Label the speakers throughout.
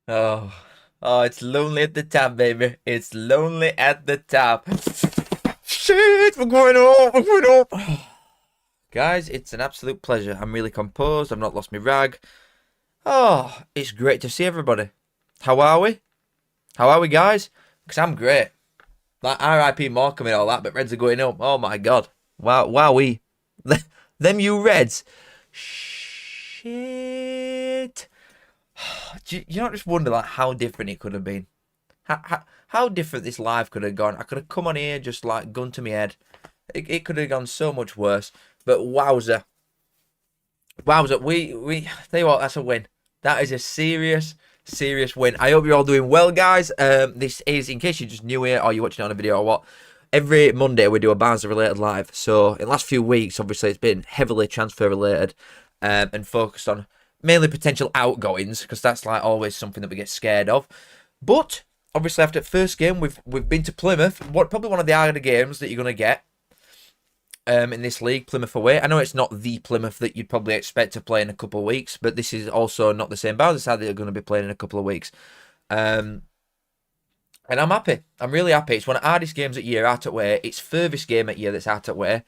Speaker 1: Oh, oh, it's lonely at the top, baby. It's lonely at the top. Shit, we're going up, we're going up. Guys, it's an absolute pleasure. I'm really composed. I've not lost my rag. Oh, it's great to see everybody. How are we? How are we, guys? Because I'm great. Like R.I.P. Morecambe and all that, but Reds are going up. Oh my god. Wow, wowee. Them you Reds. Shit. Do you not just wonder like how different it could have been? How different this live could have gone. I could have come on here just like gun to my head. It could have gone so much worse. But wowzer. Wowzer. We tell you what, that's a win. That is a serious win. I hope you're all doing well, guys. This is, in case you're just new here or you're watching it on a video or what, every Monday we do a Barnsley related live. So in the last few weeks, obviously, it's been heavily transfer related and focused on mainly potential outgoings, because that's like always something that we get scared of. But obviously, after the first game, we've been to Plymouth. Probably one of the harder games that you're gonna get in this league, Plymouth away. I know it's not the Plymouth that you'd probably expect to play in a couple of weeks, but this is also not the same Barnsley side that are going to be playing in a couple of weeks. And I'm happy. I'm really happy. It's one of the hardest games at year out at way. It's furthest game at year that's out at way.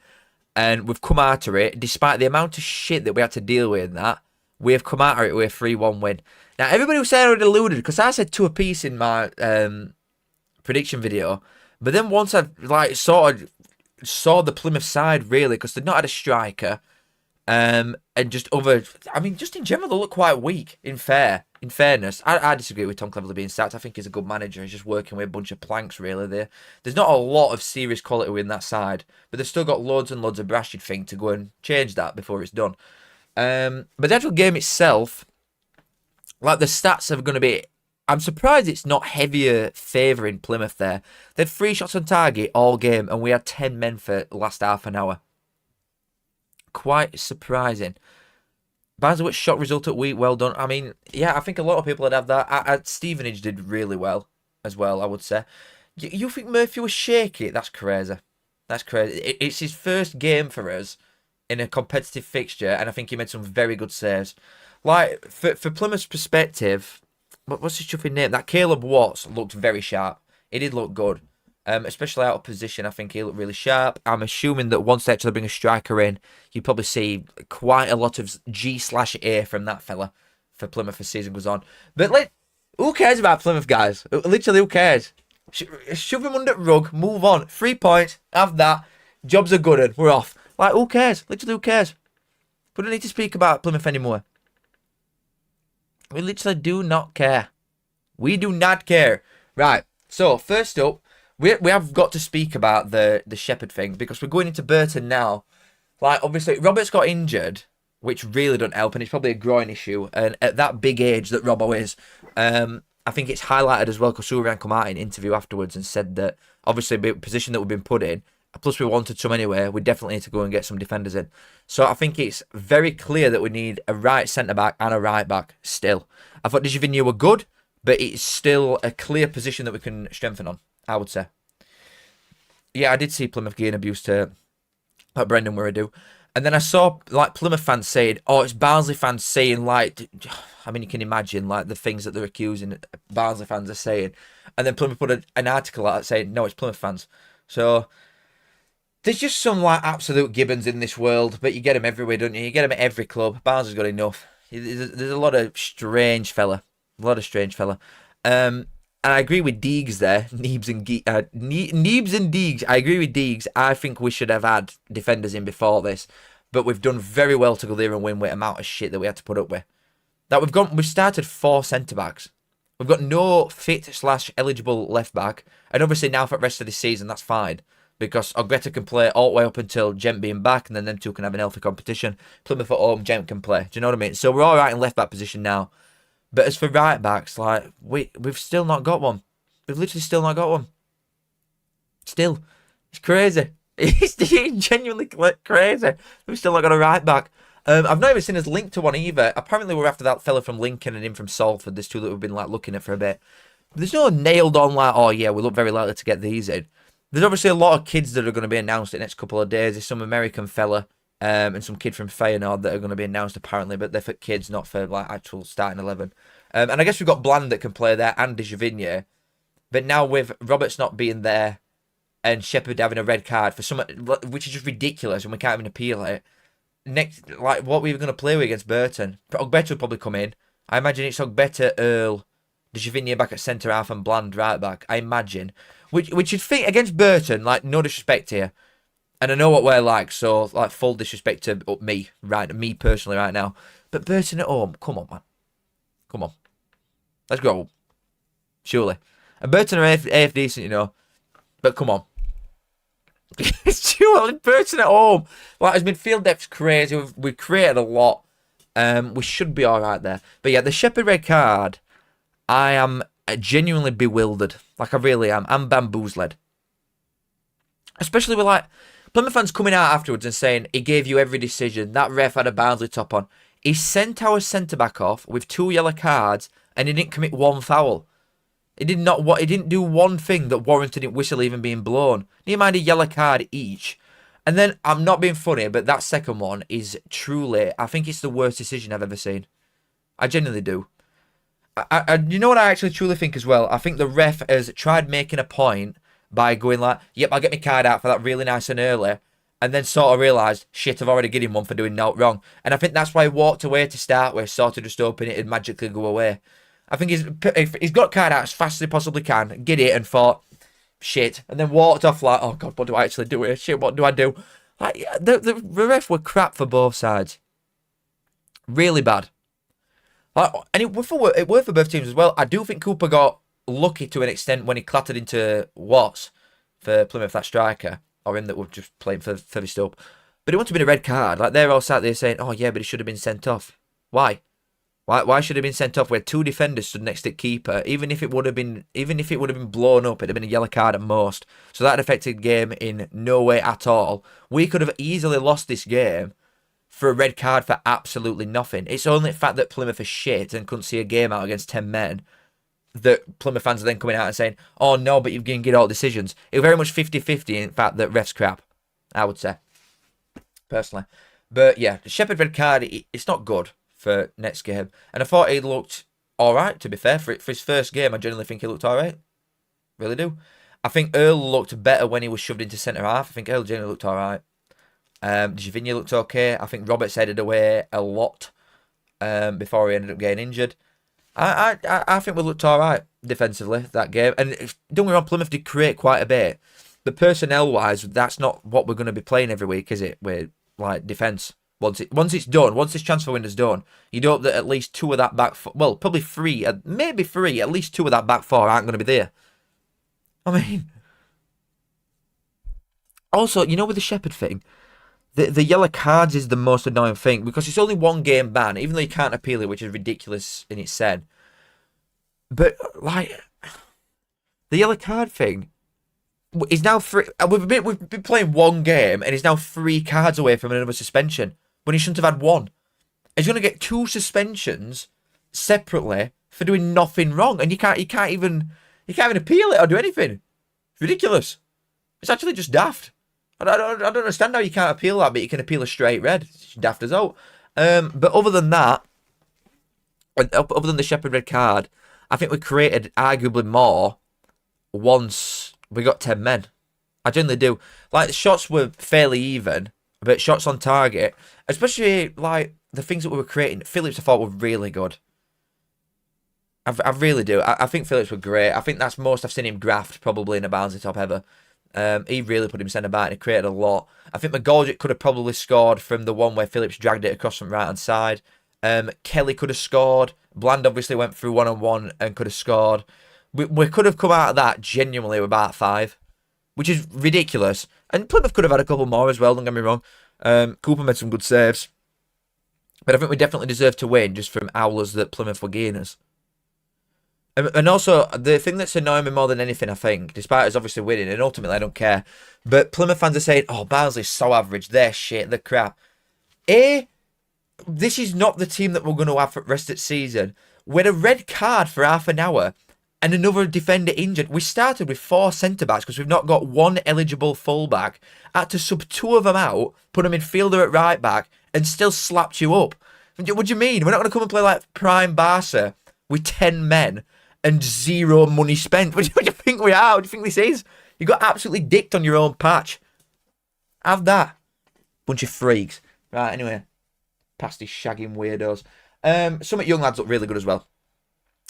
Speaker 1: And we've come out of it, despite the amount of shit that we had to deal with in that, we have come out of it with a 3-1 win. Now, everybody was saying I was deluded, because I said 2 apiece in my prediction video. But then once I like sort of saw the Plymouth side, really, because they'd not had a striker, and just other, I mean, just in general, they look quite weak. In fairness, I disagree with Tom Cleverley being sacked. I think he's a good manager. He's just working with a bunch of planks, really. There's not a lot of serious quality within that side, but they've still got loads and loads of brash, you'd think, to go and change that before it's done. But the actual game itself, like the stats are going to be, I'm surprised it's not heavier favouring Plymouth there. They had 3 shots on target all game, and we had 10 men for the last half an hour. Quite surprising. Barnsley, shot result at week, well done. I mean, yeah, I think a lot of people would have that. Stevenage did really well as well, I would say. You think Murphy was shaky? That's crazy. That's crazy. It's his first game for us in a competitive fixture, and I think he made some very good saves. Like, for Plymouth's perspective, what's his chuffing name? That Caleb Watts looked very sharp. He did look good. Especially out of position, I think he looked really sharp. I'm assuming that once they actually bring a striker in, you probably see quite a lot of G/A from that fella for Plymouth as season goes on. But who cares about Plymouth, guys? Literally, who cares? Shove him under the rug, move on. 3 points, have that. Jobs are good, and we're off. Like, who cares? Literally, who cares? We don't need to speak about Plymouth anymore. We literally do not care. We do not care. Right, so first up, we have got to speak about the Shepherd thing, because we're going into Burton now. Like, obviously, Robert's got injured, which really don't help, and it's probably a groin issue. And at that big age that Robbo is, I think it's highlighted as well, because Surian come out in an interview afterwards and said that, obviously, the position that we've been put in, plus we wanted some anyway, we definitely need to go and get some defenders in. So I think it's very clear that we need a right centre-back and a right-back still. I thought Digivigny were good, but it's still a clear position that we can strengthen on, I would say. Yeah, I did see Plymouth getting abused to Brendan Wiradu. And then I saw like Plymouth fans saying, oh, it's Barnsley fans saying, like, I mean, you can imagine like the things that they're accusing Barnsley fans are saying. And then Plymouth put an article out saying, no, it's Plymouth fans. So there's just some like absolute gibbons in this world, but you get them everywhere, don't you? You get them at every club. Barnsley's got enough. There's a lot of strange fella. And I agree with Deegs there. Neebs and Deegs. I agree with Deegs. I think we should have had defenders in before this, but we've done very well to go there and win with the amount of shit that we had to put up with. We've started 4 centre backs. We've got no fit/eligible left back, and obviously now for the rest of this season that's fine, because Ogweta can play all the way up until Gent being back, and then them two can have an healthy competition. Plymouth at home, Gent can play. Do you know what I mean? So we're all right in left back position now. But as for right backs, like we've still not got one. We've literally still not got one. Still, it's crazy. It's genuinely crazy. We've still not got a right back. I've not even seen us linked to one either. Apparently, we're after that fella from Lincoln and him from Salford. There's 2 that we've been like looking at for a bit. But there's no nailed on like, oh yeah, we look very likely to get these in. There's obviously a lot of kids that are going to be announced in the next couple of days. There's some American fella and some kid from Feyenoord that are going to be announced apparently, but they're for kids, not for like actual starting 11. And I guess we've got Bland that can play there and Dijavigny. But now with Roberts not being there and Shepherd having a red card for some, which is just ridiculous, and we can't even appeal it. Next, like what we were going to play with against Burton, Ogbeta will probably come in. I imagine it's Ogbeta, Earl, Dijavigny back at centre half, and Bland right back. I imagine, which you'd think against Burton, like no disrespect here, and I know what we're like, so like full disrespect to me personally right now. But Burton at home, come on, man, come on, let's go, surely. And Burton are AF decent, you know, but come on. Burton at home. Like, his midfield depth's crazy. We've created a lot. We should be all right there. But yeah, the Shepherd red card, I am genuinely bewildered. Like, I really am. I'm bamboozled. Especially with, like, Plymouth fans coming out afterwards and saying he gave you every decision. That ref had a Barnsley top on. He sent our centre-back off with 2 yellow cards and he didn't commit 1 foul. He didn't do one thing that warranted it whistle even being blown. Never mind a yellow card each. And then, I'm not being funny, but that second one is truly, I think it's the worst decision I've ever seen. I genuinely do. You know what I actually truly think as well? I think the ref has tried making a point by going like, yep, I'll get my card out for that really nice and early. And then sort of realised, shit, I've already given him one for doing no wrong. And I think that's why he walked away to start with, sort of just open it and magically go away. I think he's got card out as fast as he possibly can, get it, and thought, shit, and then walked off like, oh god, what do I actually do here? Shit, what do I do? Like, the ref were crap for both sides, really bad. Like, and it worked for both teams as well. I do think Cooper got lucky to an extent when he clattered into Watts for Plymouth, that striker, or him that were just playing for Midfield. But it wouldn't have been a red card. Like, they're all sat there saying, oh yeah, but he should have been sent off. Why? Why should it have been sent off where 2 defenders stood next to keeper? Even if it would have been blown up, it'd have been a yellow card at most. So that affected the game in no way at all. We could have easily lost this game for a red card for absolutely nothing. It's only the fact that Plymouth are shit and couldn't see a game out against 10 men that Plymouth fans are then coming out and saying, oh no, but you can get all decisions. It was very much 50-50 in fact that ref's crap, I would say, personally. But yeah, the Shepherd red card, it's not good for next game. And I thought he looked alright, to be fair. For his first game, I generally think he looked alright. Really do. I think Earl looked better when he was shoved into centre half. I think Earl generally looked alright. Dijavigny looked okay. I think Roberts headed away a lot before he ended up getting injured. I think we looked alright defensively that game. And don't get me wrong, Plymouth did create quite a bit. But personnel-wise, that's not what we're going to be playing every week, is it? With like defence. Once it's done, once this transfer window's done, you'd hope that at least 2 of that back, well, probably 3, maybe 3, at least 2 of that back 4 aren't going to be there. I mean, also, you know, with the Shepherd thing, the yellow cards is the most annoying thing because it's only 1 game ban, even though you can't appeal it, which is ridiculous in its sense. But like, the yellow card thing is now 3. We've been playing 1 game, and he's now 3 cards away from another suspension when he shouldn't have had 1. He's going to get 2 suspensions separately for doing nothing wrong, and you can't even appeal it or do anything. It's ridiculous. It's actually just daft. I don't understand how you can't appeal that, but you can appeal a straight red. It's daft as out. But other than that, other than the Shepherd red card, I think we created arguably more once we got 10 men. I generally do. Like, the shots were fairly even, but shots on target, especially like the things that we were creating, Phillips I thought were really good. I really do. I think Phillips were great. I think that's most I've seen him graft probably in a Barnsley top ever. He really put him centre back and he created a lot. I think McGoldrick could have probably scored from the one where Phillips dragged it across from right hand side. Kelly could have scored. Bland obviously went through 1-on-1 and could have scored. We could have come out of that genuinely with about 5, which is ridiculous. And Plymouth could have had a couple more as well, don't get me wrong. Cooper made some good saves. But I think we definitely deserve to win just from howlers that Plymouth were giving us. And also, the thing that's annoying me more than anything, I think, despite us obviously winning, and ultimately I don't care, but Plymouth fans are saying, oh, Barnsley's so average, they're shit, they're crap. This is not the team that we're going to have for the rest of the season. With a red card for half an hour, and another defender injured. We started with 4 centre-backs because we've not got one eligible full-back. Had to sub 2 of them out, put a midfielder at right-back, and still slapped you up. What do you mean? We're not going to come and play like prime Barca with 10 men and 0 money spent. What do you think we are? What do you think this is? You got absolutely dicked on your own patch. Have that. Bunch of freaks. Right, anyway. Past these shagging weirdos. Some young lads look really good as well.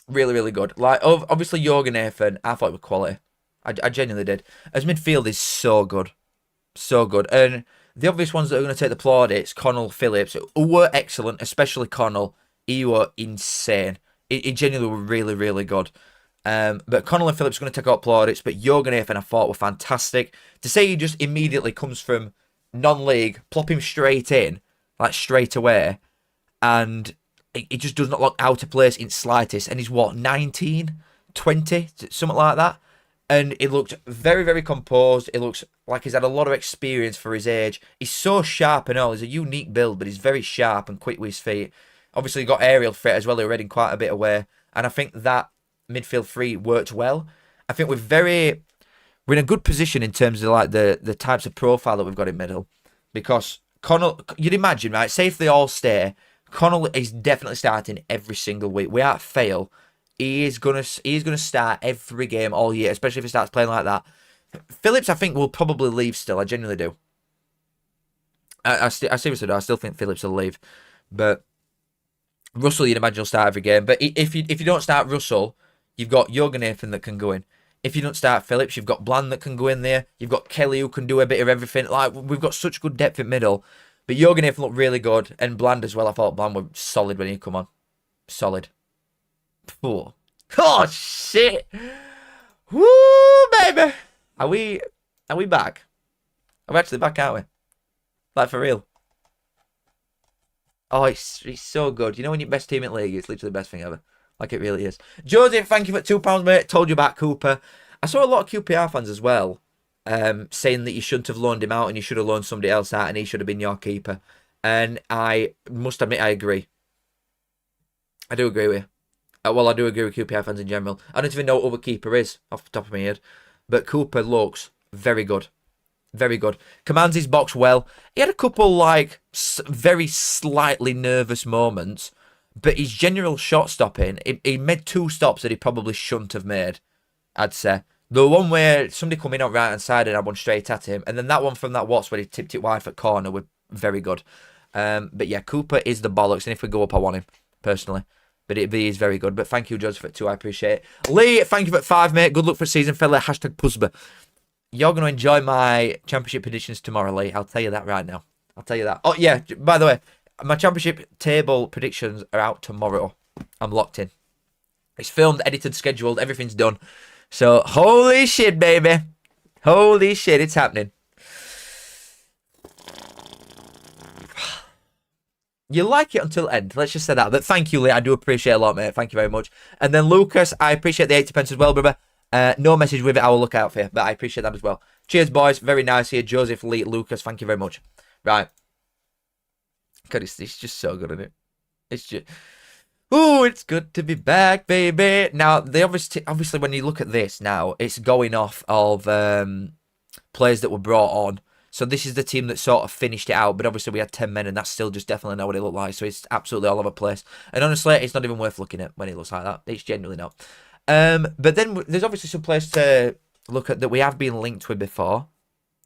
Speaker 1: Really, really good. Like, obviously, Jorgen Nathan, I thought it was quality. I genuinely did. As midfield is so good. So good. And the obvious ones that are going to take the plaudits, Connell, Phillips, who were excellent, especially Connell. He were insane. He genuinely were really, really good. But Connell and Phillips are going to take out plaudits, but Jorgen Nathan I thought were fantastic. To say he just immediately comes from non-league, plop him straight in, like straight away, and it just does not look out of place in slightest. And he's what, 19, 20, something like that. And he looked very, very composed. It looks like he's had a lot of experience for his age. He's so sharp and all. He's a unique build, but he's very sharp and quick with his feet. Obviously, he got aerial threat as well. He was heading quite a bit away. And I think that midfield 3 worked well. I think we're in a good position in terms of like the types of profile that we've got in middle. Because Connell, you'd imagine, right? Say if they all stay, Connell is definitely starting every single week. Without fail, he is gonna start every game all year, especially if he starts playing like that. Phillips, I think, will probably leave still. I genuinely do. I seriously do. I still think Phillips will leave. But Russell, you'd imagine, will start every game. But if you don't start Russell, you've got Jorgen Nathan that can go in. If you don't start Phillips, you've got Bland that can go in there. You've got Kelly who can do a bit of everything. Like, we've got such good depth in middle. But Jorgen Nathan looked really good. And Bland as well. I thought Bland was solid when he come on. Solid. Oh, shit. Woo, baby. Are we back? Are we actually back, aren't we? Like, for real. Oh, it's so good. You know when you're best team in league, it's literally the best thing ever. Like, it really is. Joseph, thank you for £2, mate. Told you about Cooper. I saw a lot of QPR fans as well saying that you shouldn't have loaned him out and you should have loaned somebody else out and he should have been your keeper. And I must admit, I agree. I do agree with you. Well, I do agree with QPR fans in general. I don't even know what other keeper is off the top of my head. But Cooper looks very good. Very good. Commands his box well. He had a couple, like, very slightly nervous moments. But his general shot stopping, he made 2 stops that he probably shouldn't have made, I'd say. The one where somebody come in on right hand side and I went straight at him. And then that one from that Watts where he tipped it wide for corner were very good. But yeah, Cooper is the bollocks. And if we go up, I want him, personally. But it is very good. But thank you, Judge, for it too. I appreciate it. Lee, thank you for 5, mate. Good luck for season, fella. Hashtag Pusba. You're going to enjoy my championship predictions tomorrow, Lee. I'll tell you that right now. I'll tell you that. Oh, yeah. By the way, my championship table predictions are out tomorrow. I'm locked in. It's filmed, edited, scheduled. Everything's done. So, holy shit, baby. Holy shit, it's happening. You like it until end. Let's just say that. But thank you, Lee. I do appreciate it a lot, mate. Thank you very much. And then Lucas, I appreciate the 80 pence as well, brother. No message with it. I will look out for you. But I appreciate that as well. Cheers, boys. Very nice here. Joseph, Lee, Lucas. Thank you very much. Right. God, it's just so good, isn't it? It's just... Ooh, it's good to be back, baby. Now, they obviously, when you look at this now, it's going off of players that were brought on. So this is the team that sort of finished it out. But obviously, we had 10 men, and that's still just definitely not what it looked like. So it's absolutely all over the place. And honestly, it's not even worth looking at when it looks like that. It's genuinely not. But then there's obviously some players to look at that we have been linked with before.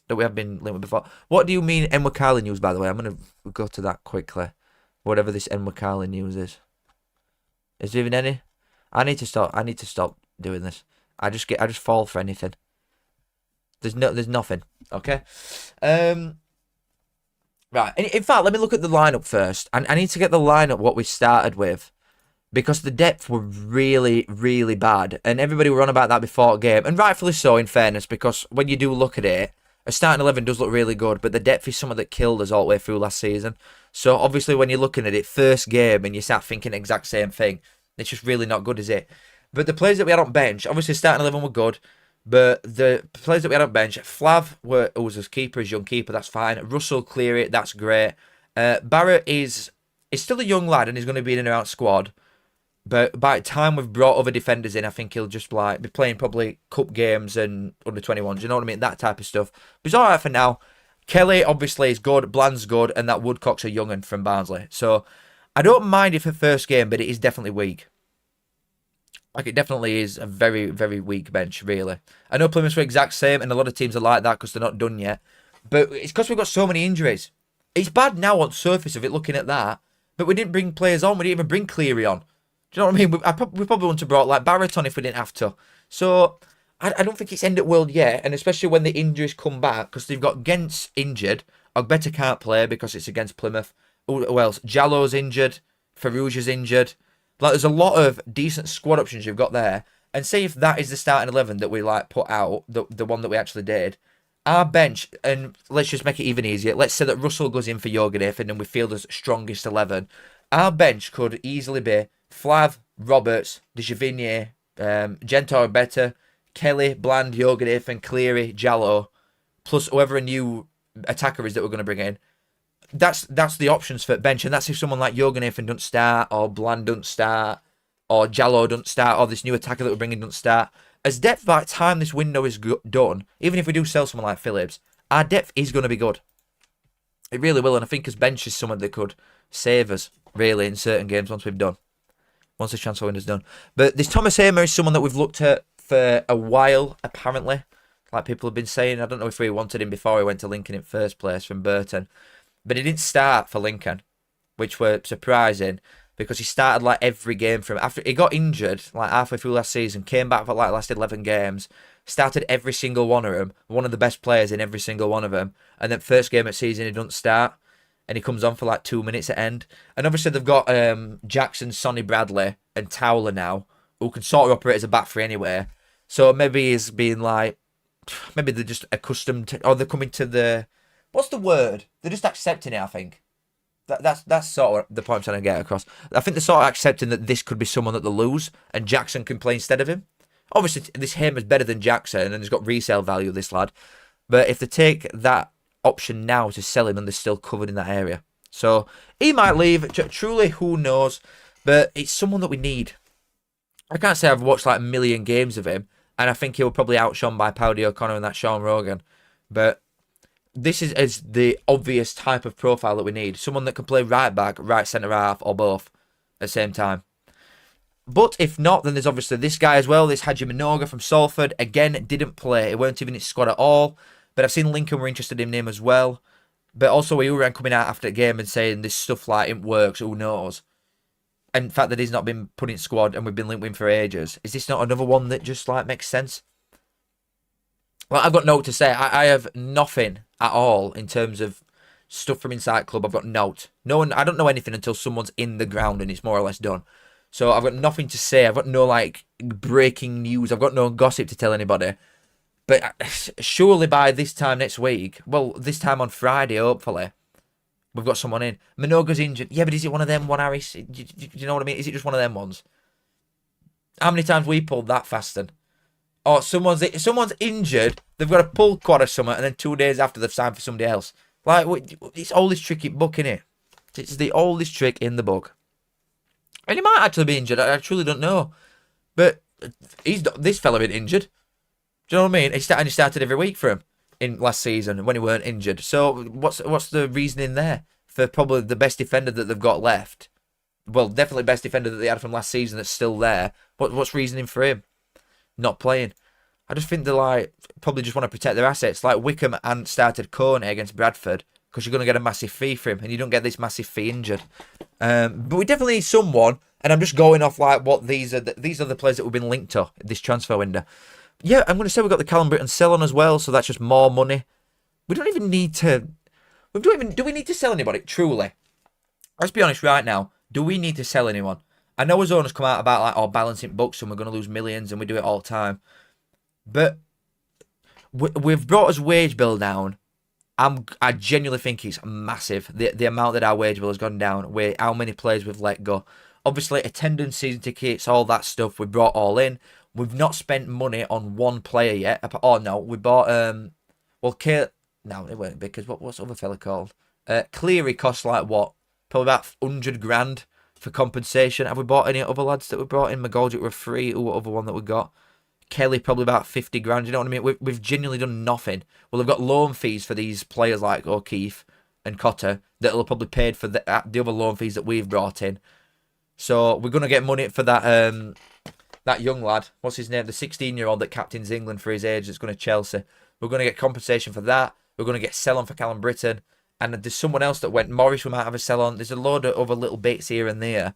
Speaker 1: What do you mean Enwakali news, by the way? I'm going to go to that quickly. Whatever this Enwakali news is. Is there even any? I need to stop doing this. I just fall for anything. There's nothing. Okay. Right. In fact, let me look at the lineup first. I need to get the lineup what we started with. Because the depth were really, really bad. And everybody were on about that before the game. And rightfully so, in fairness. Because when you do look at it, a starting 11 does look really good. But the depth is something that killed us all the way through last season. So obviously when you're looking at it, first game, and you start thinking the exact same thing, it's just really not good, is it? But the players that we had on bench, obviously starting 11 were good. But the players that we had on bench, Flav was his keeper, his young keeper, that's fine. Russell, Cleary, that's great. Barrett is still a young lad and he's going to be in and out squad. But by the time we've brought other defenders in, I think he'll just like be playing probably cup games and under 21s. You know what I mean? That type of stuff. But he's all right for now. Kelly obviously is good. Bland's good, and that Woodcock's a young'un from Barnsley. So I don't mind it for first game, but it is definitely weak. Like, it definitely is a very, very weak bench, really. I know Plymouth's the exact same, and a lot of teams are like that because they're not done yet. But it's because we've got so many injuries. It's bad now on surface of it, looking at that. But we didn't bring players on. We didn't even bring Cleary on. Do you know what I mean? We probably wouldn't have brought like Barrett on if we didn't have to. So I don't think it's end of world yet. And especially when the injuries come back, because they've got Gent's injured. Ogbeta can't play because it's against Plymouth. Who else? Jallo's injured. Farouja's injured. Like, there's a lot of decent squad options you've got there. And say if that is the starting 11 that we like put out, the one that we actually did, our bench, and let's just make it even easier. Let's say that Russell goes in for Jorgensen and we feel as strongest 11. Our bench could easily be Flav, Roberts, Dijavinier, Gentor Ogbeta, Kelly, Bland, Jorgensen, Cleary, Jallo, plus whoever a new attacker is that we're going to bring in. That's the options for bench, and that's if someone like Jorgensen doesn't start, or Bland doesn't start, or Jallo doesn't start, or this new attacker that we're bringing doesn't start. As depth, by the time this window is done, even if we do sell someone like Phillips, our depth is going to be good. It really will, and I think as bench is someone that could save us, really, in certain games once the transfer window's done. But this Thomas Hamer is someone that we've looked at for a while, apparently. Like people have been saying, I don't know if we wanted him before he went to Lincoln in first place from Burton. But he didn't start for Lincoln, which were surprising because he started like every game from after he got injured like halfway through last season, came back for like last 11 games, started every single one of them, one of the best players in every single one of them, and then first game of season he doesn't start and he comes on for like 2 minutes at end. And obviously they've got Jackson, Sonny Bradley and Towler now who can sort of operate as a back three anyway. So maybe he's being like, maybe they're just accustomed to, or they're coming to the, what's the word? They're just accepting it, I think. That's sort of the point I'm trying to get across. I think they're sort of accepting that this could be someone that they'll lose and Jackson can play instead of him. Obviously, this Hamer's better than Jackson and he's got resale value, this lad. But if they take that option now to sell him, then they're still covered in that area. So he might leave. Truly, who knows? But it's someone that we need. I can't say I've watched like a million games of him, and I think he'll probably outshone by Powdy O'Connor and that Sean Rogan. But this is the obvious type of profile that we need. Someone that can play right back, right centre half, or both at the same time. But if not, then there's obviously this guy as well, this Haji Minoga from Salford. Again, didn't play. He weren't even in his squad at all. But I've seen Lincoln were interested in him as well. But also, we were coming out after the game and saying this stuff like it works, who knows? And the fact that he's not been put in squad and we've been linked with him for ages. Is this not another one that just like makes sense? Well, I've got no to say. I have nothing at all in terms of stuff from inside club. I've got note. No one. I don't know anything until someone's in the ground and it's more or less done. So I've got nothing to say. I've got no like breaking news. I've got no gossip to tell anybody. But surely by this time next week, well, this time on Friday, hopefully, we've got someone in. Minoga's injured. Yeah, but is it one of them, one Harris? Do you know what I mean? Is it just one of them ones? How many times we pulled that fasting? Or someone's injured, they've got a pull quad or something, and then 2 days after they've signed for somebody else. Like, it's all this tricky book, innit? It's the oldest trick in the book. And he might actually be injured. I truly don't know. But this fella been injured. Do you know what I mean? He started every week for him in last season when he weren't injured. So what's the reasoning there for probably the best defender that they've got left? Well, definitely best defender that they had from last season that's still there. What's reasoning for him not playing? I just think they like probably just want to protect their assets. Like Wickham and started Coney against Bradford because you're going to get a massive fee for him, and you don't get this massive fee injured. But we definitely need someone, and I'm just going off like what these are the players that we've been linked to this transfer window. Yeah, I'm going to say we've got the Callum Britton sell on as well, so that's just more money. We don't even need to. Do we need to sell anybody? Truly, let's be honest right now. Do we need to sell anyone? I know his owners come out about like balancing books and we're going to lose millions and we do it all the time, but we've brought his wage bill down. I genuinely think it's massive. The amount that our wage bill has gone down with how many players we've let go. Obviously, attendance, season tickets, all that stuff we brought all in. We've not spent money on one player yet. Oh no, we bought no, it weren't because what's the other fella called? Cleary cost like what? Probably about 100 grand for compensation. Have we bought any other lads that we brought in? McGoldrick were free. Or what other one that we got? Kelly probably about 50 grand. You know what I mean? We've genuinely done nothing. Well, we've got loan fees for these players like O'Keefe and Cotter that will probably paid for the other loan fees that we've brought in. So we're gonna get money for that that young lad. What's his name? The 16-year-old that captains England for his age. That's going to Chelsea. We're going to get compensation for that. We're going to get sell on for Callum Britton. And there's someone else that went. Morris, we might have a sell on. There's a load of other little bits here and there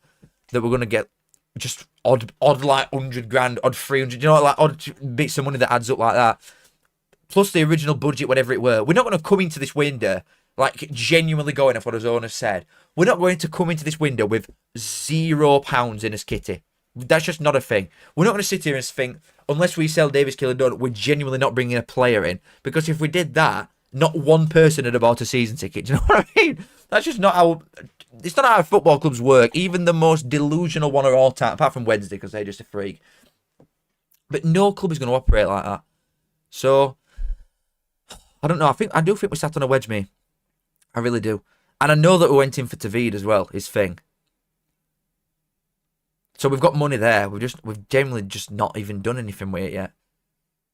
Speaker 1: that we're going to get just odd like 100 grand, odd 300. You know, like odd bits of money that adds up like that. Plus the original budget, whatever it were. We're not going to come into this window like genuinely going off what his owner said. We're not going to come into this window with £0 in his kitty. That's just not a thing. We're not going to sit here and think, unless we sell Davis Killadone, we're genuinely not bringing a player in. Because if we did that, not one person had bought a season ticket. Do you know what I mean? That's just not how... It's not how football clubs work. Even the most delusional one of all time, apart from Wednesday, because they're just a freak. But no club is going to operate like that. So, I don't know. I do think we sat on a wedge, me. I really do. And I know that we went in for Tavid as well, his thing. So we've got money there. We've generally just not even done anything with it yet.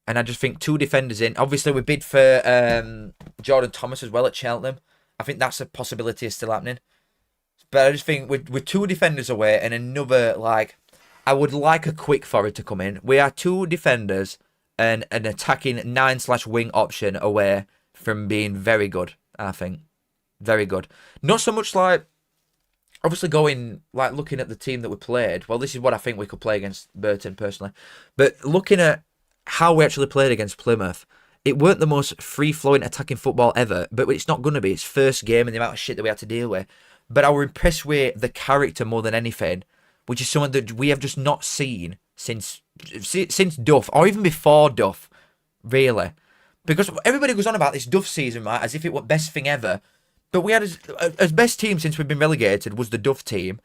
Speaker 1: And I just think 2 defenders in. Obviously, we bid for Jordan Thomas as well at Cheltenham. I think that's a possibility is still happening. But I just think we're 2 defenders away and another, like, I would like a quick forward to come in. We are 2 defenders and an attacking 9/wing option away from being very good, I think. Very good. Not so much like... Obviously, looking at the team that we played, well, this is what I think we could play against Burton, personally. But looking at how we actually played against Plymouth, it weren't the most free-flowing attacking football ever, but it's not going to be. It's first game and the amount of shit that we had to deal with. But I was impressed with the character more than anything, which is something that we have just not seen since Duff, or even before Duff, really. Because everybody goes on about this Duff season, right, as if it were the best thing ever. But we had as best team since we've been relegated was the Duff team.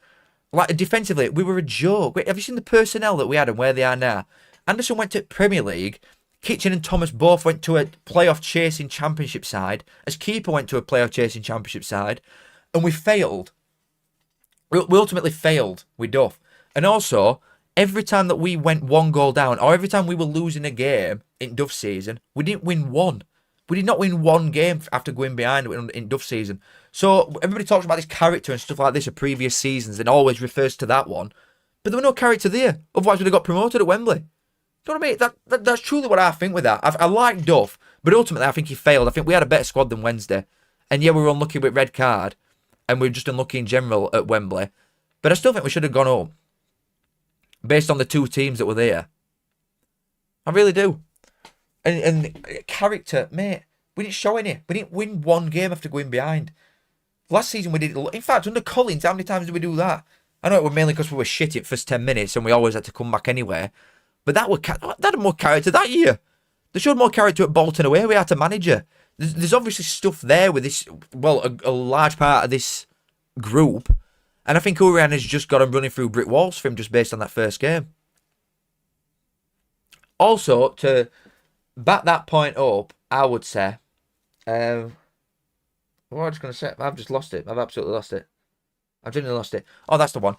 Speaker 1: Like, defensively, we were a joke. Have you seen the personnel that we had and where they are now? Anderson went to Premier League. Kitchen and Thomas both went to a playoff chasing championship side. As keeper went to a playoff chasing championship side. And we failed. We ultimately failed with Duff. And also, every time that we went 1 goal down, or every time we were losing a game in Duff season, we didn't win 1. We did not win 1 game after going behind in Duff season. So everybody talks about this character and stuff like this of previous seasons and always refers to that one. But there was no character there. Otherwise, we'd have got promoted at Wembley. Do you know what I mean? That's truly what I think with that. I like Duff, but ultimately I think he failed. I think we had a better squad than Wednesday. And yeah, we were unlucky with red card. And we were just unlucky in general at Wembley. But I still think we should have gone home. Based on the 2 teams that were there. I really do. And character, mate, we didn't show any. We didn't win 1 game after going behind. Last season we did. In fact, under Collins, how many times did we do that? I know it was mainly because we were shit at first 10 minutes and we always had to come back anyway. But that had more character that year. They showed more character at Bolton away. We had to manage her. There's obviously stuff there with this. Well, a large part of this group, and I think Urian has just got him running through brick walls for him just based on that first game. Also, to back that point up, I would say, what am I just going to say? I've just lost it. I've absolutely lost it. I've genuinely lost it. Oh, that's the one.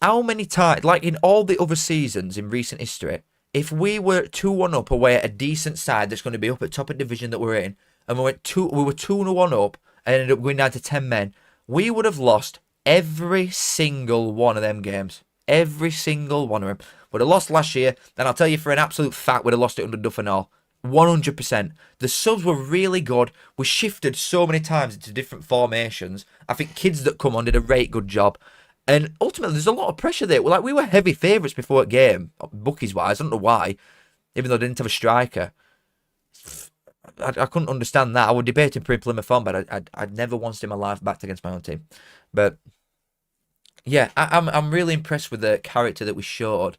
Speaker 1: How many times, like in all the other seasons in recent history, if we were 2-1 up away at a decent side that's going to be up at top of division that we're in, and we were 2-1 up and ended up going down to 10 men, we would have lost every single one of them games. Every single one of them. Would have lost last year, and I'll tell you for an absolute fact, we'd have lost it under Duff and all. 100%. The subs were really good. We shifted so many times into different formations. I think kids that come on did a great good job. And ultimately, there's a lot of pressure there. Like, we were heavy favourites before the game, bookies-wise. I don't know why, even though I didn't have a striker. I couldn't understand that. I was debating Plymouth on, but I'd never once in my life backed against my own team. But yeah, I'm really impressed with the character that we showed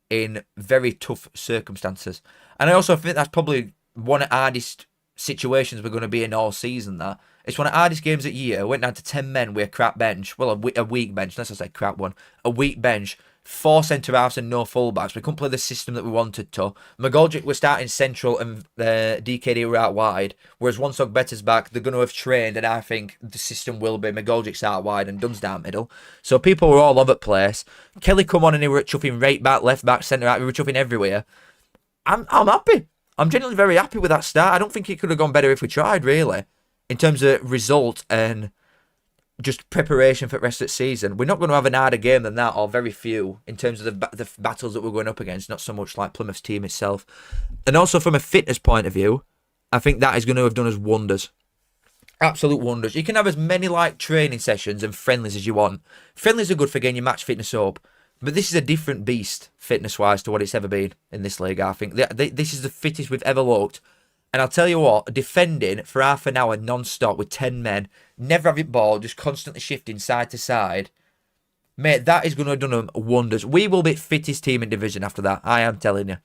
Speaker 1: in very tough circumstances. And I also think that's probably one of the hardest situations we're going to be in all season. That it's one of the hardest games of the year. Went down to 10 men with a crap bench. Well, a weak bench. Let's not say crap one. A weak bench. 4 centre-halves and no full-backs. We couldn't play the system that we wanted to. McGoldrick was starting central and DKD were out wide. Whereas once Ogbetta's back, they're going to have trained, and I think the system will be McGoldrick's out wide and Dunstan middle. So people were all over the place. Kelly come on and he were chuffing right back, left back, centre-back. We were chuffing everywhere. I'm happy. I'm genuinely very happy with that start. I don't think it could have gone better if we tried, really, in terms of result and just preparation for the rest of the season. We're not going to have an harder game than that, or very few, in terms of the battles that we're going up against, not so much like Plymouth's team itself. And also from a fitness point of view, I think that is going to have done us wonders. Absolute wonders. You can have as many like training sessions and friendlies as you want. Friendlies are good for getting your match fitness up, but this is a different beast fitness-wise to what it's ever been in this league, I think. This is the fittest we've ever looked. And I'll tell you what, defending for half an hour non-stop with 10 men, never having ball, just constantly shifting side to side, mate, that is going to have done them wonders. We will be fittest team in division after that, I am telling you.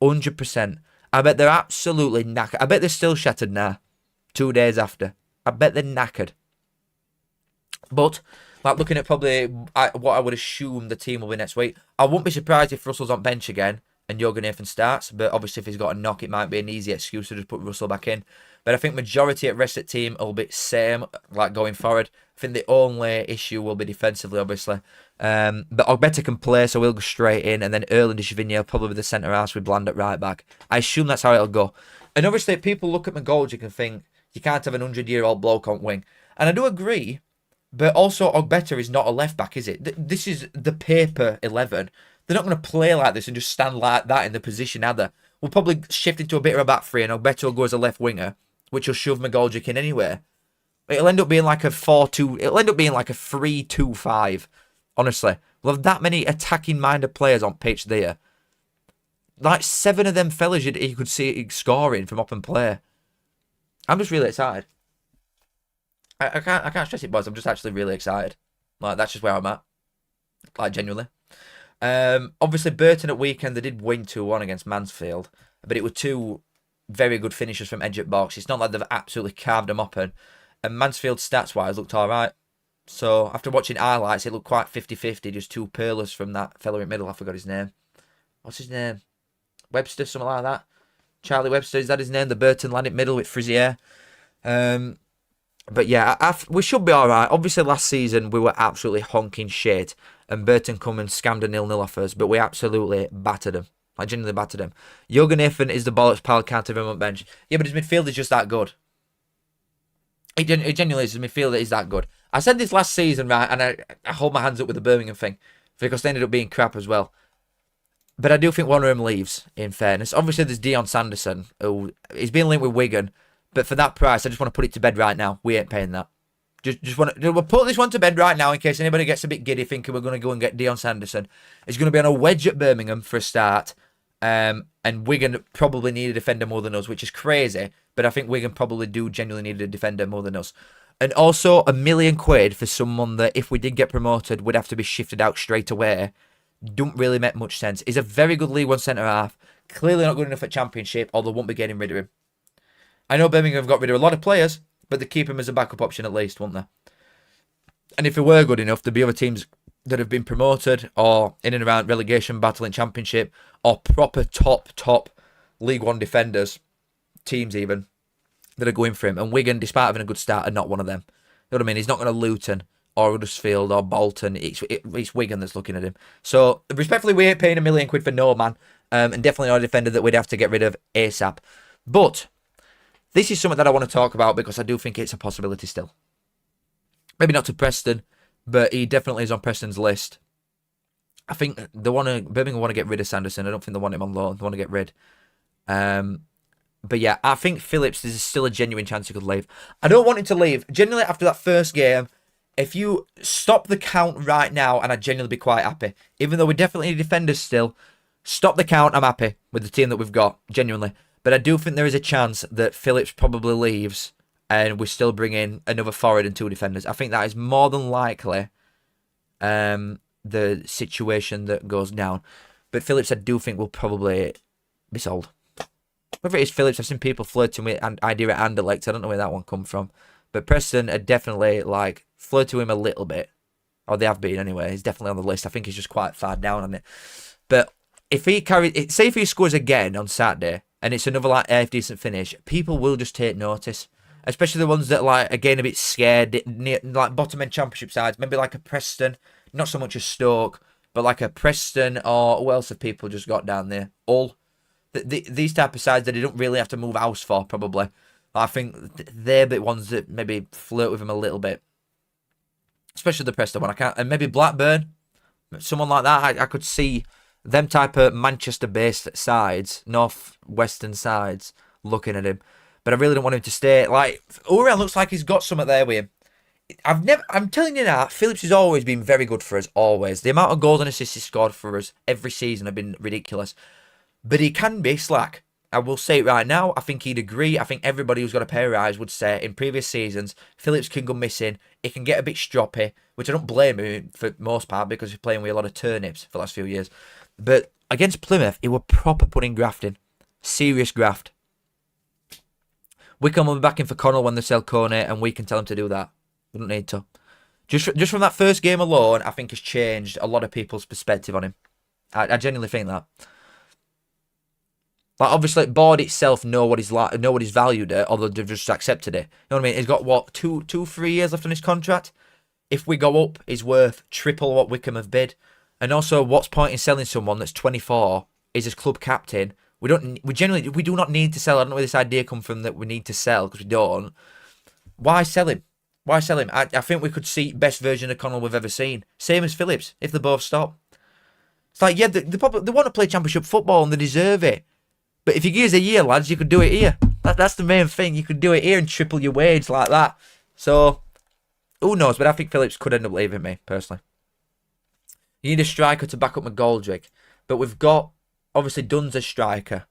Speaker 1: 100%. I bet they're absolutely knackered. I bet they're still shattered now, 2 days after. I bet they're knackered. But, like, looking at probably what I would assume the team will be next week, I wouldn't be surprised if Russell's on bench again and Jürgen Nathan starts, but obviously if he's got a knock, it might be an easy excuse to just put Russell back in. But I think majority at rest at team will be same, like going forward. I think the only issue will be defensively, obviously. But Ogbetta can play, so we'll go straight in, and then Erland Ishvigny probably the centre half with Bland at right back. I assume that's how it'll go. And obviously people look at McGoldrick and think, you can't have an 100-year-old bloke on wing. And I do agree, but also Ogbetta is not a left back, is it? This is the paper 11. They're not going to play like this and just stand like that in the position, are they? We'll probably shift into a bit of a back three, and Ogbetta will go as a left winger, which will shove McGoldrick in anyway. It'll end up being like a 4-2. It'll end up being like a 3-2-5. Honestly, we'll have that many attacking-minded players on pitch there. Like 7 of them fellas you could see scoring from open play. I'm just really excited. I can't stress it, boys. I'm just actually really excited. Like, that's just where I'm at. Like, genuinely. Obviously, Burton at weekend, they did win 2-1 against Mansfield, but it were 2 very good finishes from edge at box. It's not like they've absolutely carved them open. And Mansfield, stats-wise, looked all right. So, after watching highlights, it looked quite 50-50, just 2 pearlers from that fella in middle. I forgot his name. What's his name? Webster, something like that. Charlie Webster, is that his name? The Burton lad in middle with frizzy hair. But yeah, we should be all right. Obviously, last season, we were absolutely honking shit. And Burton come and scammed a 0-0 off us. But we absolutely battered them. I genuinely battered him. Jürgen Nathan is the bollocks pal, can't have him on bench. Yeah, but his midfield is just that good. It genuinely is. His midfield is that good. I said this last season, right, and I hold my hands up with the Birmingham thing, because they ended up being crap as well. But I do think one of them leaves, in fairness. Obviously, there's Dion Sanderson, who he's been linked with Wigan. But for that price, I just want to put it to bed right now. We ain't paying that. Just want to, we'll put this one to bed right now in case anybody gets a bit giddy thinking we're going to go and get Dion Sanderson. He's going to be on a wedge at Birmingham for a start. And Wigan probably need a defender more than us, which is crazy. But I think Wigan probably do genuinely need a defender more than us. And also £1 million for someone that if we did get promoted would have to be shifted out straight away. Don't really make much sense. He's a very good League One centre-half. Clearly not good enough at Championship, or they won't be getting rid of him. I know Birmingham have got rid of a lot of players, but they keep him as a backup option at least, won't they? And if they were good enough, there'd be other teams that have been promoted or in and around relegation battle in Championship, or proper top League One defenders, teams even, that are going for him. And Wigan, despite having a good start, are not one of them. You know what I mean? He's not going to Luton or Huddersfield or Bolton. It's Wigan that's looking at him. So, respectfully, we ain't paying £1 million for no man. And definitely not a defender that we'd have to get rid of ASAP. But this is something that I want to talk about because I do think it's a possibility still. Maybe not to Preston, but he definitely is on Preston's list. I think Birmingham want to get rid of Sanderson. I don't think they want him on loan. They want to get rid. But yeah, I think Phillips, there's still a genuine chance he could leave. I don't want him to leave. Genuinely, after that first game, if you stop the count right now, and I'd genuinely be quite happy. Even though we definitely need defenders still, stop the count, I'm happy with the team that we've got, genuinely. But I do think there is a chance that Phillips probably leaves and we still bring in another forward and 2 defenders. I think that is more than likely the situation that goes down. But Phillips, I do think, will probably be sold. Whether it is Phillips, I've seen people flirting with an idea at Anderlecht. I don't know where that one come from. But Preston are definitely, like, flirt to him a little bit. Or they have been anyway. He's definitely on the list. I think he's just quite far down on it. But if he carries, say if he scores again on Saturday and it's another like half decent finish, people will just take notice. Especially the ones that like again a bit scared, like bottom end championship sides, maybe like a Preston, not so much a Stoke, but like a Preston or who else have people just got down there? All these type of sides that they don't really have to move house for probably. I think they're the ones that maybe flirt with him a little bit. Especially the Preston one. And maybe Blackburn, someone like that. I could see them type of Manchester-based sides, north-western sides, looking at him. But I really don't want him to stay. Like, Uriel looks like he's got something there with him. I'm telling you now, Phillips has always been very good for us, always. The amount of goals and assists he's scored for us every season have been ridiculous. But he can be slack. I will say it right now. I think he'd agree. I think everybody who's got a pair of eyes would say in previous seasons, Phillips can go missing. He can get a bit stroppy, which I don't blame him for most part because he's playing with a lot of turnips for the last few years. But against Plymouth, he were proper putting graft in. Serious graft. Wickham will be back in for Connell when they sell Kone, and we can tell him to do that. We don't need to. Just from that first game alone, I think has changed a lot of people's perspective on him. I genuinely think that. Like obviously, board itself know what he's valued at, although they've just accepted it. You know what I mean? He's got what 3 years left on his contract. If we go up, he's worth triple what Wickham have bid. And also, what's point in selling someone that's 24, is his club captain? We do not need to sell. I don't know where this idea come from that we need to sell because we don't. Why sell him? Why sell him? I think we could see best version of Connell we've ever seen. Same as Phillips if they both stop. It's like yeah, they want to play championship football and they deserve it. But if you give us a year, lads, you could do it here. That's the main thing. You could do it here and triple your wage like that. So, who knows? But I think Phillips could end up leaving me, personally. You need a striker to back up McGoldrick. But we've got, obviously, Dunn's a striker.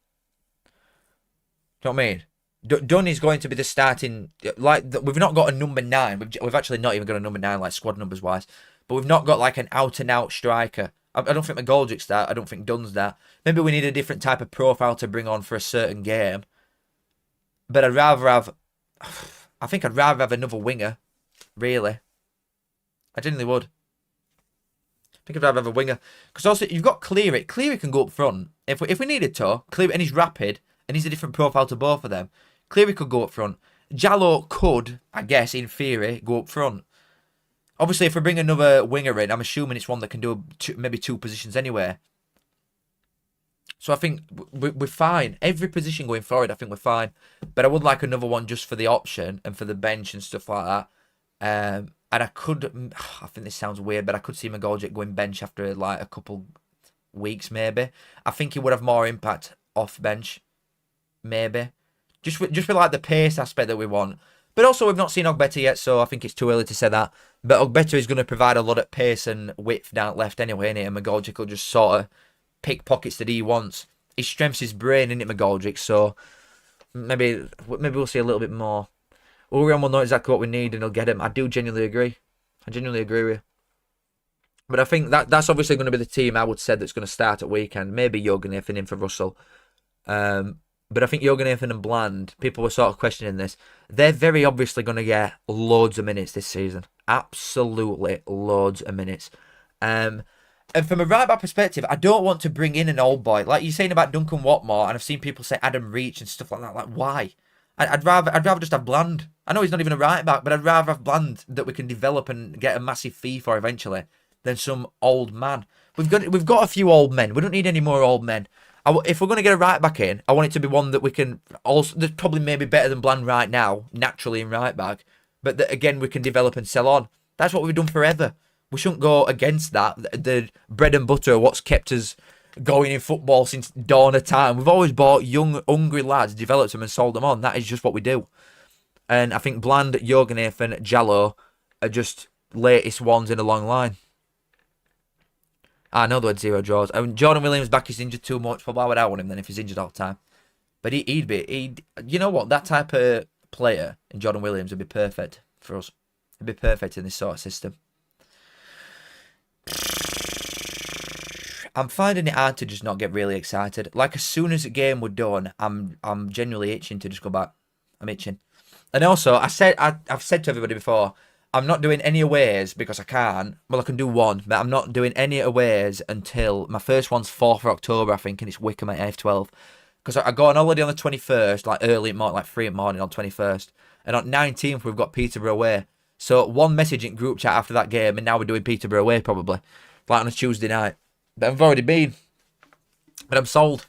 Speaker 1: Do you know what I mean? Dunn is going to be the starting... we've not got a number 9. We've actually not even got a number 9, like, squad numbers-wise. But we've not got, like, an out-and-out striker. I don't think McGoldrick's that. I don't think Dunn's that. Maybe we need a different type of profile to bring on for a certain game. But I'd rather have... I think I'd rather have another winger. Really. I genuinely would. I think I'd rather have a winger. Because also, you've got Cleary. Cleary can go up front. If we needed to. Cleary, and he's rapid. And he's a different profile to both of them. Cleary could go up front. Jallo could, I guess, in theory, go up front. Obviously, if we bring another winger in, I'm assuming it's one that can do maybe 2 positions anyway. So I think we're fine. Every position going forward, I think we're fine. But I would like another one just for the option and for the bench and stuff like that. And I think this sounds weird, but I could see McGoldrick going bench after like a couple weeks maybe. I think he would have more impact off bench, maybe. Just for like the pace aspect that we want. But also, we've not seen Ogbeta yet, so I think it's too early to say that. But Ogbeta is going to provide a lot of pace and width down left anyway, innit? And McGoldrick will just sort of pick pockets that he wants. His strength's his brain, innit, McGoldrick? So maybe we'll see a little bit more. Uriel will know exactly what we need and he'll get him. I do genuinely agree. I genuinely agree with you. But I think that's obviously going to be the team I would say that's going to start at weekend. Maybe Jürgen Nathan in for Russell. But I think Jürgen Nathan and Bland, people were sort of questioning this. They're very obviously going to get loads of minutes this season. Absolutely loads of minutes. And from a right-back perspective, I don't want to bring in an old boy. Like you're saying about Duncan Watmore, and I've seen people say Adam Reach and stuff like that. Like, why? I'd rather just have Bland. I know he's not even a right-back, but I'd rather have Bland that we can develop and get a massive fee for eventually than some old man. We've got a few old men. We don't need any more old men. If we're going to get a right back in, I want it to be one that we can also... That's probably maybe better than Bland right now, naturally in right back. But that, again, we can develop and sell on. That's what we've done forever. We shouldn't go against that. The bread and butter, what's kept us going in football since dawn of time. We've always bought young, hungry lads, developed them and sold them on. That is just what we do. And I think Bland, Jürgen Nathan, Jallo are just latest ones in a long line. I know they had 0 draws. I mean, Jordan Williams back is injured too much. But why would I want him then if he's injured all the time? But he'd be... You know what? That type of player in Jordan Williams would be perfect for us. He'd be perfect in this sort of system. I'm finding it hard to just not get really excited. Like, as soon as the game was done, I'm genuinely itching to just go back. I'm itching. And also, I've said to everybody before, I'm not doing any aways because I can't. Well, I can do one, but I'm not doing any aways until my first one's 4th of October, I think, and it's Wickham at F12. Because I go on holiday on the 21st, like early in morning, like 3 in the morning on 21st. And on 19th, we've got Peterborough away. So one message in group chat after that game, and now we're doing Peterborough away probably. Like on a Tuesday night. But I've already been. But I'm sold.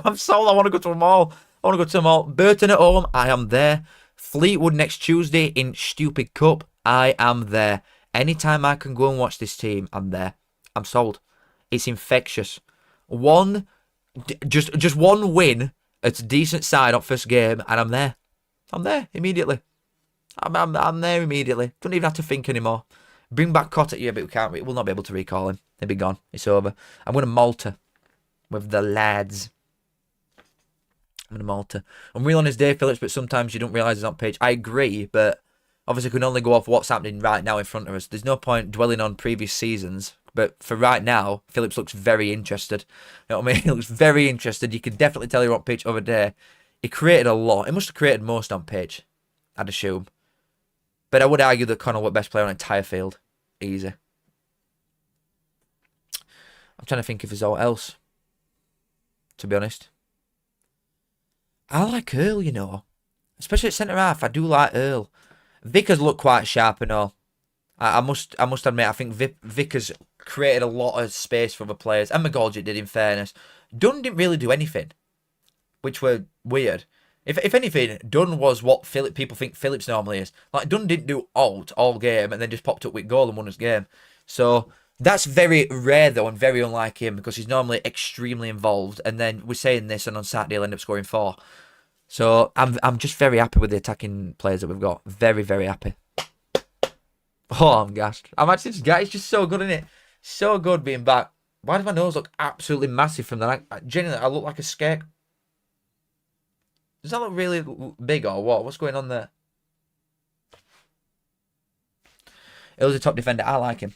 Speaker 1: I'm sold. I want to go to them all. I want to go to them all. Burton at home, I am there. Fleetwood next Tuesday in Stupid Cup, I am there. Anytime I can go and watch this team, I'm there. I'm sold. It's infectious. Just one win at a decent side on first game, and I'm there. I'm there immediately. I'm there immediately. Don't even have to think anymore. Bring back Cotter. Yeah, but we'll not be able to recall him. He'll be gone. It's over. I'm going to Malta with the lads. I'm going to Malta. I'm real on his day, Phillips, but sometimes you don't realise it's on page. I agree, but obviously we can only go off what's happening right now in front of us. There's no point dwelling on previous seasons. But for right now, Phillips looks very interested. You know what I mean? He looks very interested. You can definitely tell you're on pitch over there. He created a lot. He must have created most on pitch, I'd assume. But I would argue that Connell was best player on the entire field. Easy. I'm trying to think if there's all else, to be honest. I like Earl, you know. Especially at centre-half. I do like Earl. Vickers look quite sharp and all. I must admit, I think Vickers created a lot of space for other players. And McGoldrick did, in fairness. Dunn didn't really do anything, which were weird. If anything, Dunn was what people think Phillips normally is. Like, Dunn didn't do alt all game and then just popped up with goal and won his game. So that's very rare, though, and very unlike him, because he's normally extremely involved. And then we're saying this, and on Saturday he'll end up scoring 4. So I'm just very happy with the attacking players that we've got. Very, very happy. Oh, I'm gassed. I'm actually just gassed. It's just so good, isn't it? So good being back. Why does my nose look absolutely massive from that? Genuinely, I look like a skate. Does that look really big or what? What's going on there? It was a top defender. I like him.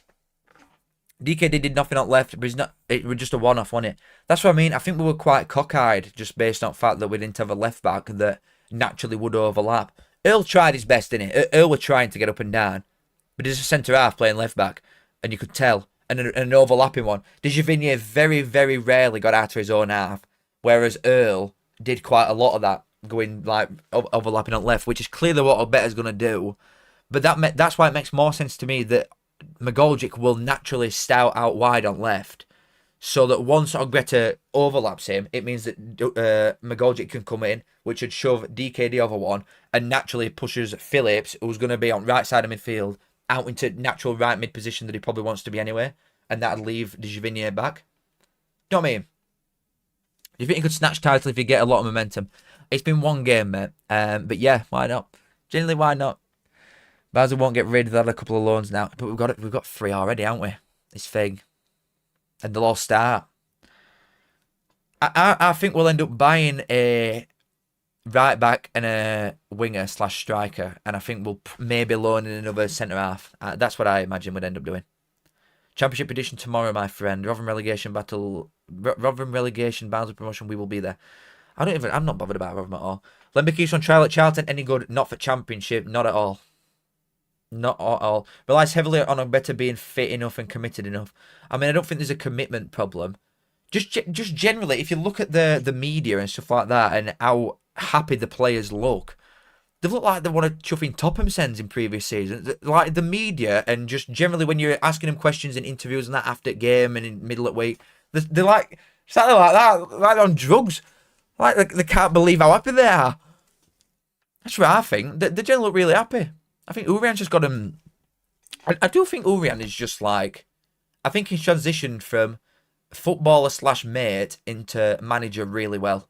Speaker 1: DKD did nothing on left, but it was just a one-off, wasn't it? That's what I mean. I think we were quite cockeyed just based on the fact that we didn't have a left back that naturally would overlap. Earl tried his best, didn't he? Earl were trying to get up and down. But he's a centre-half playing left-back, and you could tell. And an overlapping one. Dijavinier very, very rarely got out of his own half, whereas Earl did quite a lot of that, going like overlapping on left, which is clearly what Obeta's going to do. But that's why it makes more sense to me that McGoldrick will naturally stout out wide on left, so that once Obeta overlaps him, it means that McGoldrick can come in, which would shove DKD over one, and naturally pushes Phillips, who's going to be on right side of midfield, out into natural right mid position that he probably wants to be anyway, and that'd leave Dijavinier back. You know what I mean? Do you think he could snatch title if he get a lot of momentum? It's been one game, mate. But yeah, why not? Generally, why not? Basel won't get rid of that, a couple of loans now, but we've got 3 already, haven't we? This thing, and they'll all start. I think we'll end up buying a right back and a winger / striker, and I think we'll maybe loan in another centre half. That's what I imagine we'd end up doing. Championship edition tomorrow, my friend. Rotherham relegation battle. Rotherham relegation, Barnsley promotion. We will be there. I'm not bothered about Rotherham at all. Lembeke's on trial at Charlton. Any good? Not for championship. Not at all. Not at all. Relies heavily on Obeta being fit enough and committed enough. I mean, I don't think there's a commitment problem. Just generally, if you look at the media and stuff like that, and how happy the players look, they look like they want to chuff in Topham sends in previous seasons. Like the media, and just generally when you're asking them questions in interviews and that after game and in middle of week, they're like something like that, like they're on drugs. Like they can't believe how happy they are. That's what I think. They generally look really happy. I think Urian's just got him. I do think Urian is just like, I think he's transitioned from footballer / mate into manager really well.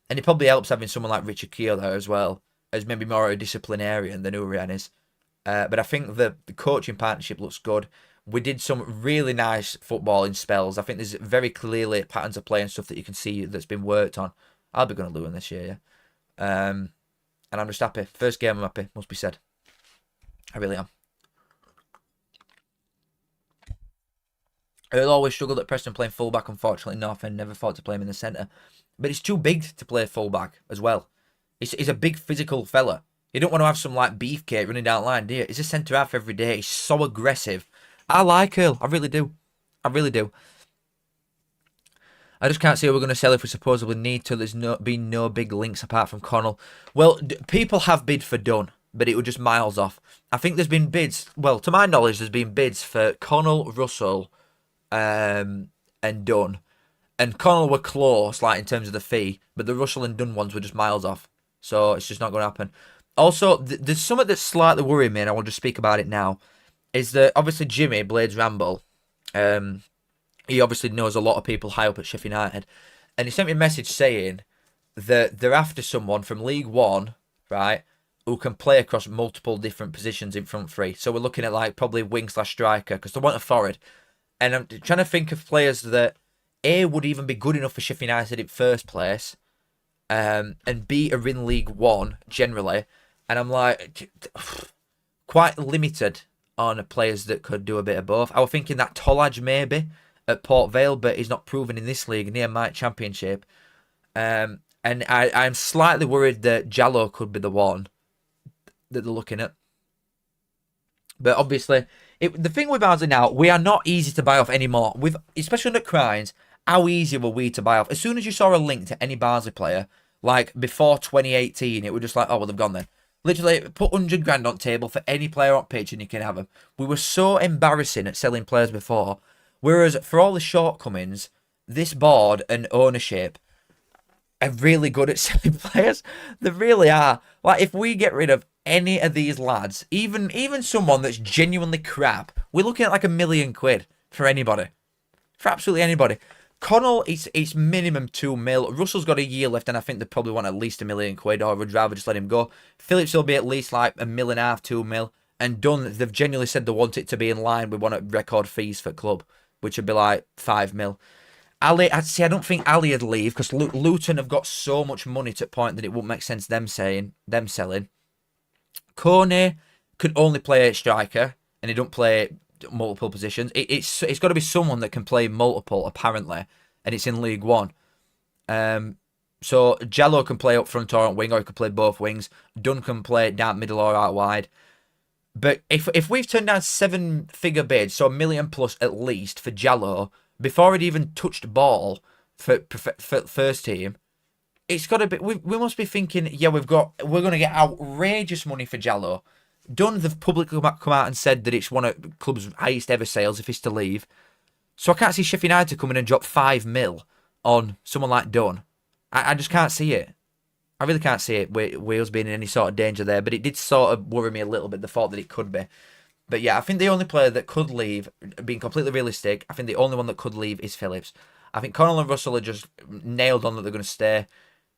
Speaker 1: And it probably helps having someone like Richard Keogh there as well, as maybe more a disciplinarian than Urian is. But I think the coaching partnership looks good. We did some really nice football in spells. I think there's very clearly patterns of play and stuff that you can see that's been worked on. I'll be going to Lewin this year, yeah. And I'm just happy. First game I'm happy, must be said. I really am. Earl always struggled at Preston playing fullback. Unfortunately, North End never thought to play him in the centre. But he's too big to play fullback as well. He's a big physical fella. You don't want to have some like beefcake running down the line, do you? He's a centre half every day. He's so aggressive. I like Earl. I really do. I really do. I just can't see how we're going to sell if we supposedly need to. There's been no big links apart from Connell. Well, people have bid for Dunn, but it was just miles off. I think there's been bids. Well, to my knowledge, there's been bids for Connell, Russell, and Dunn. And Connell were close, like in terms of the fee, but the Russell and Dunn ones were just miles off. So it's just not going to happen. Also, there's something that's slightly worrying me, and I will just speak about it now. Is that obviously Jimmy Blades Ramble, he obviously knows a lot of people high up at Sheffield United, and he sent me a message saying that they're after someone from League One, right, who can play across multiple different positions in front three. So we're looking at like probably wing/striker because they want a forward, and I'm trying to think of players that A would even be good enough for Sheffield United in first place, and B are in League One generally, and I'm like quite limited on players that could do a bit of both. I was thinking that Tolaj maybe at Port Vale, but he's not proven in this league near my championship. And I'm slightly worried that Jallo could be the one that they're looking at. But obviously, the thing with Barnsley now, we are not easy to buy off anymore. Especially under Crines, how easy were we to buy off? As soon as you saw a link to any Barnsley player, like before 2018, it was just like, oh, well, they've gone then. Literally, put 100 grand on table for any player on pitch and you can have them. We were so embarrassing at selling players before. Whereas, for all the shortcomings, this board and ownership are really good at selling players. They really are. Like, if we get rid of any of these lads, even someone that's genuinely crap, we're looking at like £1 million for anybody. For absolutely anybody. Connell, it's minimum 2 mil. Russell's got a year left, and I think they probably want at least £1 million, or I would rather just let him go. Phillips will be at least like £1.5 million, 2 mil. And Dunn, they've genuinely said they want it to be in line with one of record fees for club, which would be like 5 mil. Ali, I don't think Ali would leave because Luton have got so much money to the point that it wouldn't make sense them selling. Kone could only play striker, and he don't play multiple positions. It's got to be someone that can play multiple apparently, and it's in League One. So Jallo can play up front or on wing, or he can play both wings. Dunn can play down middle or out wide. But if we've turned down 7-figure bids, so $1 million plus at least for Jallo before he'd even touched ball for first team, it's got to be. We must be thinking, yeah, we're going to get outrageous money for Jallo. Dunn, they've publicly come out and said that it's one of the club's highest ever sales if he's to leave. So I can't see Sheffield United coming and drop 5 mil on someone like Dunn. I just can't see it. I really can't see it with Wales being in any sort of danger there, but it did sort of worry me a little bit, the thought that it could be. But yeah, I think the only player that could leave, being completely realistic, I think the only one that could leave is Phillips. I think Connell and Russell are just nailed on that they're going to stay.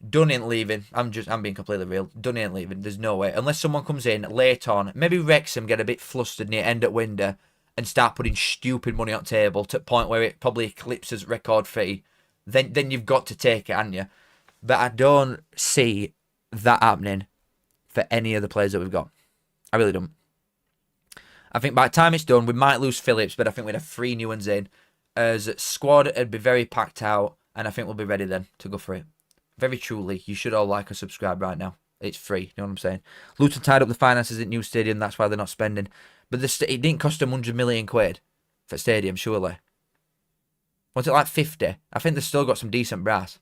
Speaker 1: Dunn ain't leaving. I'm being completely real. Dunn ain't leaving. There's no way. Unless someone comes in late on, maybe Wrexham get a bit flustered near end at window and start putting stupid money on table to the point where it probably eclipses record fee. Then you've got to take it, haven't you? But I don't see that happening for any of the players that we've got. I really don't. I think by the time it's done, we might lose Phillips, but I think we'd have 3 new ones in. As squad, it'd be very packed out, and I think we'll be ready then to go for it. Very truly, you should all like or subscribe right now. It's free, you know what I'm saying? Luton tied up the finances at new stadium, that's why they're not spending. But it didn't cost them £100 million for stadium, surely. Was it like 50? I think they've still got some decent brass.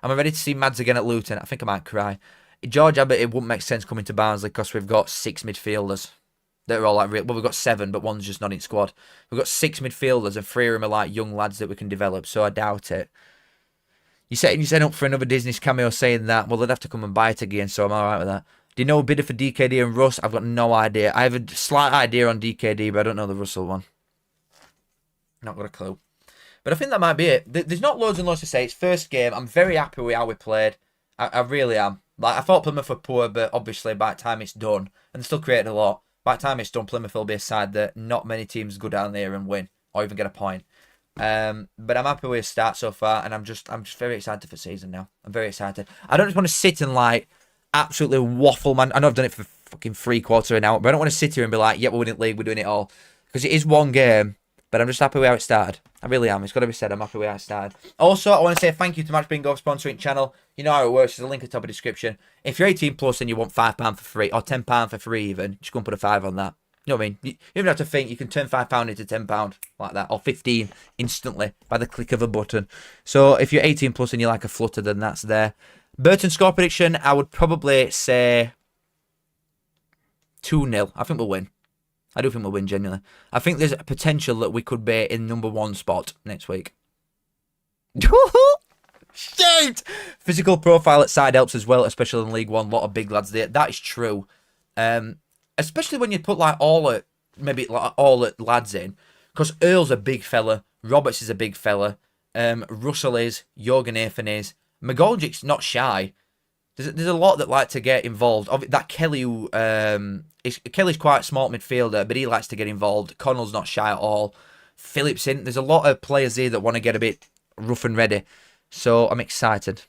Speaker 1: Am I ready to see Mads again at Luton? I think I might cry. George Abbott, it wouldn't make sense coming to Barnsley because we've got 6 midfielders. They're all like, well, we've got 7, but one's just not in squad. We've got 6 midfielders, and 3 of them are like young lads that we can develop, so I doubt it. You set up for another Disney's cameo saying that. Well, they'd have to come and buy it again, so I'm alright with that. Do you know a bidder for DKD and Russ? I've got no idea. I have a slight idea on DKD, but I don't know the Russell one. Not got a clue. But I think that might be it. There's not loads and loads to say. It's first game. I'm very happy with how we played. I really am. Like, I thought Plymouth were poor, but obviously by the time it's done, and they still created a lot, by the time it's done, Plymouth will be a side that not many teams go down there and win, or even get a point. But I'm happy with the start so far, and I'm just very excited for season now. I'm very excited. I don't just want to sit and like absolutely waffle, man. I know I've done it for fucking 3/4 of an hour, but I don't want to sit here and be like, yeah, we're winning the league, we're doing it all. Because it is one game, But I'm just happy with how it started. I really am. It's got to be said. I'm happy with how it started. Also, I want to say thank you to Match Bingo for sponsoring the channel. You know how it works. There's a link at the top of the description. If you're 18 plus and you want £5 for free, or £10 for free even, just go and put a 5 on that. You know what I mean? You don't have to think. You can turn £5 into £10 like that, or 15 instantly by the click of a button. So if you're 18 plus and you like a flutter, then that's there. Burton score prediction, I would probably say 2-0. I think we'll win. I do think we'll win, genuinely. I think there's a potential that we could be in #1 spot next week. Shit! Physical profile at side helps as well, especially in League One. A lot of big lads there. That is true. Especially when you put like all the lads in. Because Earl's a big fella. Roberts is a big fella. Russell is. Jorgensen is. McGoldrick's not shy. There's a lot that like to get involved. That Kelly, Kelly's quite a smart midfielder, but he likes to get involved. Connell's not shy at all. Phillips in. There's a lot of players here that want to get a bit rough and ready. So I'm excited.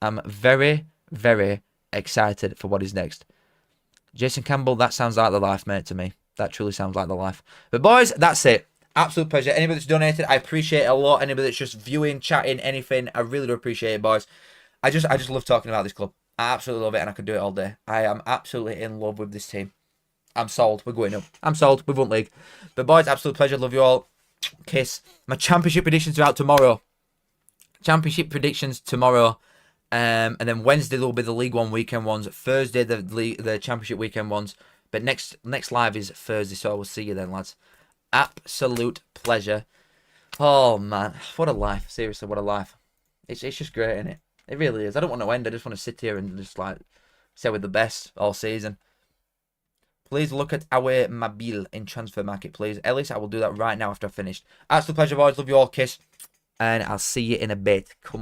Speaker 1: I'm very, very excited for what is next. Jason Campbell, that sounds like the life, mate, to me. That truly sounds like the life. But boys, that's it. Absolute pleasure. Anybody that's donated, I appreciate it a lot. Anybody that's just viewing, chatting, anything, I really do appreciate it, boys. I just love talking about this club. I absolutely love it, and I could do it all day. I am absolutely in love with this team. I'm sold. We're going up. I'm sold. We've won league. But boys, absolute pleasure. Love you all. Kiss. My championship predictions are out tomorrow. Championship predictions tomorrow. And then Wednesday there will be the League One weekend ones. Thursday the Championship weekend ones. But next live is Thursday, so I will see you then, lads. Absolute pleasure. Oh man, what a life! Seriously, what a life. It's just great, isn't it? It really is. I don't want to end. I just want to sit here and just like say we're the best all season. Please look at our mobile in transfer market, please. Ellis, I will do that right now after I've finished. Absolute pleasure, boys. Love you all. Kiss. And I'll see you in a bit. Come